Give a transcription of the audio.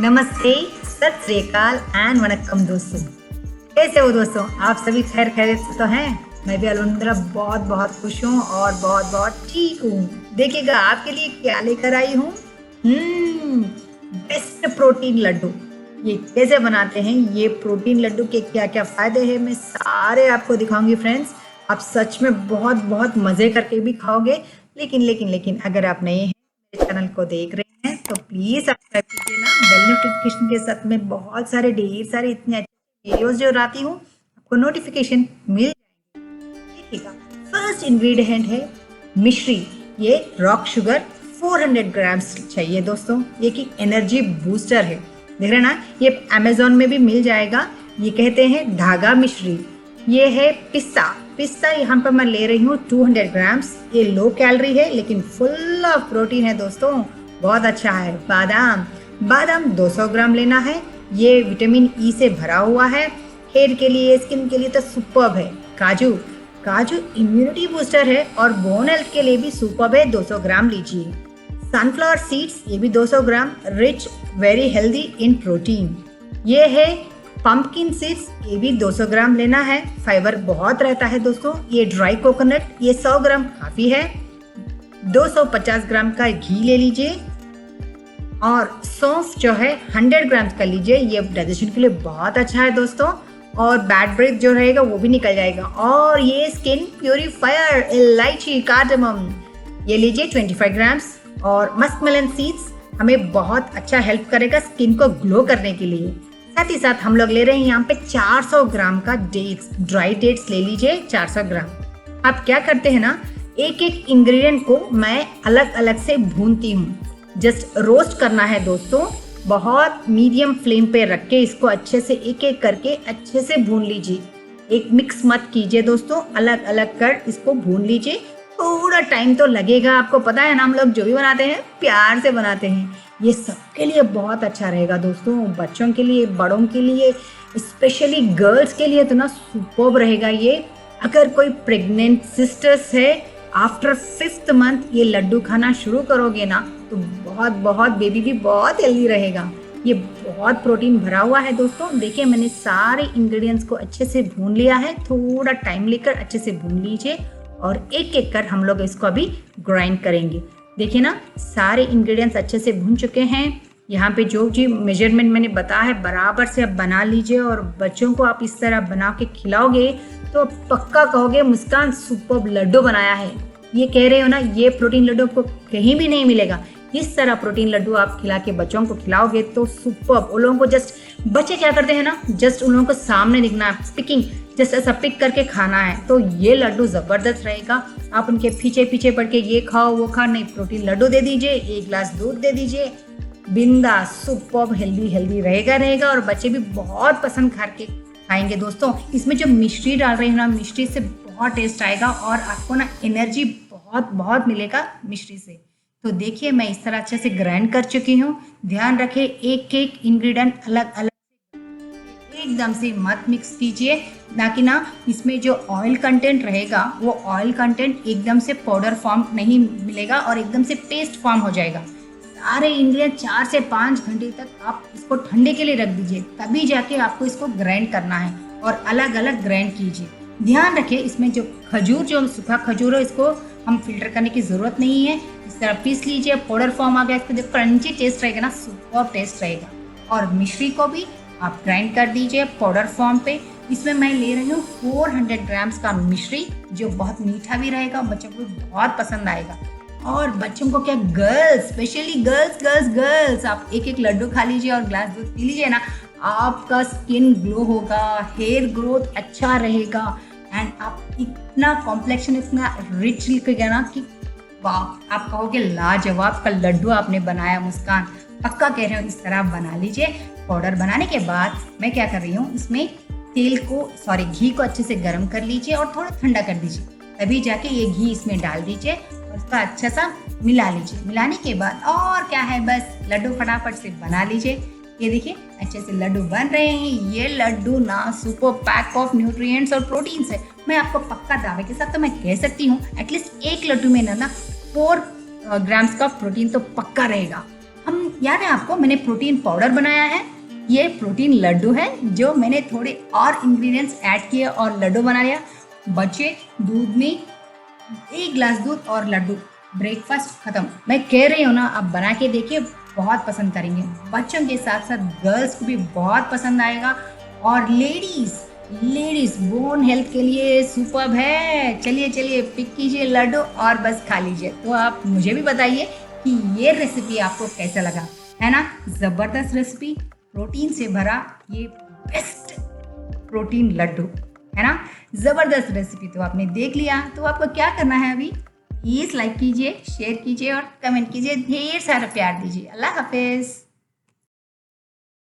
नमस्ते, सत श्री अकाल एंड वनक्कम दोस्तों। कैसे हो दोस्तों? आप सभी खैर खैरियत से तो हैं? मैं भी अल्हम्दुलिल्लाह बहुत बहुत खुश हूँ और बहुत बहुत ठीक हूँ। देखिएगा आपके लिए क्या लेकर आई हूँ। Best protein laddu. ये कैसे बनाते हैं, ये प्रोटीन लड्डू के क्या क्या फायदे हैं, मैं सारे आपको दिखाऊंगी फ्रेंड्स। आप सच में बहुत बहुत मजे करके भी खाओगे। लेकिन अगर आप नए हैं, मेरे चैनल को देख रहे हैं तो प्लीज सब्सक्राइब कीजिए ना, बेल नोटिफिकेशन के साथ में बहुत सारे ढेर सारे इतने अच्छे वीडियोस जो लाती हूँ आपको नोटिफिकेशन मिल जाएगी। देखिएगा, फर्स्ट इंग्रेडिएंट है मिश्री। ये रॉक शुगर 400 ग्राम्स चाहिए दोस्तों। ये की एनर्जी बूस्टर है, देख रहे ना, ये अमेजोन में भी मिल जाएगा। ये कहते हैं धागा मिश्री। ये है पिस्ता यहाँ पर मैं ले रही हूँ 200 ग्राम्स। ये लो कैलोरी है लेकिन फुल ऑफ प्रोटीन है दोस्तों, बहुत अच्छा है। बादाम 200 ग्राम लेना है। ये विटामिन ई से भरा हुआ है। हेयर के लिए, स्किन के लिए तो सुपर्ब है। काजू इम्यूनिटी बूस्टर है और बोन हेल्थ के लिए भी सुपर्ब है, 200 ग्राम लीजिए। सनफ्लावर सीड्स, ये भी 200 gram, rich very healthy in protein. ये है पंपकिन सीड्स, ये भी 200 ग्राम लेना है, फाइबर बहुत रहता है दोस्तों। ये ड्राई कोकोनट, ये 100 ग्राम काफ़ी है। 250 ग्राम का घी ले लीजिए और सौंफ जो है 100 ग्राम का लीजिए। ये डाइजेशन के लिए बहुत अच्छा है दोस्तों, और बैड ब्रेथ जो रहेगा वो भी निकल जाएगा। और ये स्किन प्यूरिफायर इलायची कार्डमम, ये लीजिए 25 ग्राम्स। और मस्कमेलन सीड्स हमें बहुत अच्छा हेल्प करेगा स्किन को ग्लो करने के लिए। साथ ही साथ हम लोग ले रहे हैं यहाँ पे 400 ग्राम का डेट्स, ड्राई डेट्स ले लीजिए 400 ग्राम। आप क्या करते हैं ना, एक एक इंग्रेडिएंट को मैं अलग अलग से भूनती हूँ। जस्ट रोस्ट करना है दोस्तों, बहुत मीडियम फ्लेम पे रख के इसको अच्छे से एक एक करके अच्छे से भून लीजिए। एक मिक्स मत कीजिए दोस्तों, अलग अलग कर इसको भून लीजिए। थोड़ा टाइम तो लगेगा, आपको पता है ना, हम लोग जो भी बनाते हैं प्यार से बनाते हैं। ये सबके लिए बहुत अच्छा रहेगा दोस्तों, बच्चों के लिए, बड़ों के लिए, स्पेशली गर्ल्स के लिए तो ना सुपर्ब रहेगा ये। अगर कोई प्रेग्नेंट सिस्टर्स है, आफ्टर 5th मंथ ये लड्डू खाना शुरू करोगे ना तो बहुत बहुत बेबी भी बहुत हेल्दी रहेगा। ये बहुत प्रोटीन भरा हुआ है दोस्तों। देखिए, मैंने सारे इंग्रेडिएंट्स को अच्छे से भून लिया है। थोड़ा टाइम लेकर अच्छे से भून लीजिए और एक एक कर हम लोग इसको अभी ग्राइंड करेंगे। देखिए ना, सारे इंग्रेडिएंट्स अच्छे से भून चुके हैं। यहाँ पे जो जी मेजरमेंट मैंने बताया है बराबर से आप बना लीजिए, और बच्चों को आप इस तरह बना के खिलाओगे तो पक्का कहोगे मुस्कान सुपर्ब लड्डू बनाया है। ये कह रहे हो ना, ये प्रोटीन लड्डू आपको कहीं भी नहीं मिलेगा। इस तरह प्रोटीन लड्डू आप खिला के बच्चों को खिलाओगे तो सुपर्ब। उन लोगों को जस्ट, बच्चे क्या करते हैं ना, जस्ट उन लोगों को सामने दिखना है, पिकिंग, जस्ट ऐसा पिक करके खाना है। तो ये लड्डू जबरदस्त रहेगा। आप उनके पीछे पीछे पड़ के ये खाओ वो खाओ, नहीं, प्रोटीन लड्डू दे दीजिए, एक गिलास दूध दे दीजिए, बिंदास सुपर्ब हेल्दी रहेगा। और बच्चे भी बहुत पसंद करके खाएंगे दोस्तों। इसमें जो मिश्री डाल रहे हैं ना, मिश्री से बहुत टेस्ट आएगा और आपको ना एनर्जी बहुत बहुत मिलेगा मिश्री से। तो देखिए, मैं इस तरह अच्छे से ग्राइंड कर चुकी हूँ। ध्यान रखें, एक एक इंग्रेडिएंट अलग अलग एकदम से मत मिक्स कीजिए, ताकि ना इसमें जो ऑयल कंटेंट रहेगा वो ऑयल कंटेंट एकदम से पाउडर फॉर्म नहीं मिलेगा और एकदम से पेस्ट फॉर्म हो जाएगा। सारे इंग्रेडिएंट 4 से 5 घंटे तक आप इसको ठंडे के लिए रख दीजिए, तभी जाके आपको इसको ग्राइंड करना है और अलग अलग ग्राइंड कीजिए। ध्यान रखिए, इसमें जो खजूर, जो सूखा खजूर है, इसको हम फिल्टर करने की जरूरत नहीं है। इस तरह पीस लीजिए, पाउडर फॉर्म आ गया, इसका जो क्रंची टेस्ट रहेगा ना, सुपर्ब टेस्ट रहेगा। और मिश्री को भी आप ग्राइंड कर दीजिए पाउडर फॉर्म पे। इसमें मैं ले रही हूँ 400 ग्राम्स का मिश्री, जो बहुत मीठा भी रहेगा, बच्चों को बहुत पसंद आएगा। और बच्चों को क्या, गर्ल्स, स्पेशली गर्ल्स, आप एक एक लड्डू खा लीजिए और ग्लास दूध पी लीजिए ना, आपका स्किन ग्लो होगा, हेयर ग्रोथ अच्छा रहेगा, एंड आप इतना कॉम्प्लेक्शन इतना रिच लिखेगा ना कि वाह, आप कहोगे लाजवाब का लड्डू आपने बनाया मुस्कान। पक्का कह रहे हो, इस तरह बना लीजिए। पाउडर बनाने के बाद मैं क्या कर रही हूँ, इसमें घी को अच्छे से गर्म कर लीजिए और थोड़ा ठंडा कर दीजिए, तभी जाके ये घी इसमें डाल दीजिए और उसका अच्छा सा मिला लीजिए। मिलाने के बाद और क्या है, बस लड्डू फटाफट से बना लीजिए। ये देखिए, अच्छे से लड्डू बन रहे हैं। ये लड्डू ना सुपर पैक ऑफ न्यूट्रिएंट्स और प्रोटीन्स है। मैं आपको पक्का दावे के साथ तो मैं कह सकती हूँ, एटलीस्ट एक लड्डू में ना 4 ग्राम्स का प्रोटीन तो पक्का रहेगा। हम याद है आपको, मैंने प्रोटीन पाउडर बनाया है। ये प्रोटीन लड्डू है जो मैंने थोड़े और इंग्रेडिएंट्स ऐड किए और लड्डू बना लिया। बच्चे दूध में 1 गिलास दूध और लड्डू, ब्रेकफास्ट खत्म। मैं कह रही हूँ ना, आप बना के देखिए, बहुत पसंद करेंगे। बच्चों के साथ साथ गर्ल्स को भी बहुत पसंद आएगा। और लेडीज बोन हेल्थ के लिए सुपर्ब है। चलिए चलिए पिक कीजिए लड्डू और बस खा लीजिए। तो आप मुझे भी बताइए कि ये रेसिपी आपको कैसा लगा, है ना। ज़बरदस्त रेसिपी, प्रोटीन से भरा ये बेस्ट प्रोटीन लड्डू, है ना। ज़बरदस्त रेसिपी तो आपने देख लिया। तो आपको क्या करना है अभी, प्लीज़ लाइक कीजिए, शेयर कीजिए और कमेंट कीजिए, ढेर सारा प्यार दीजिए। अल्लाह हाफिज़।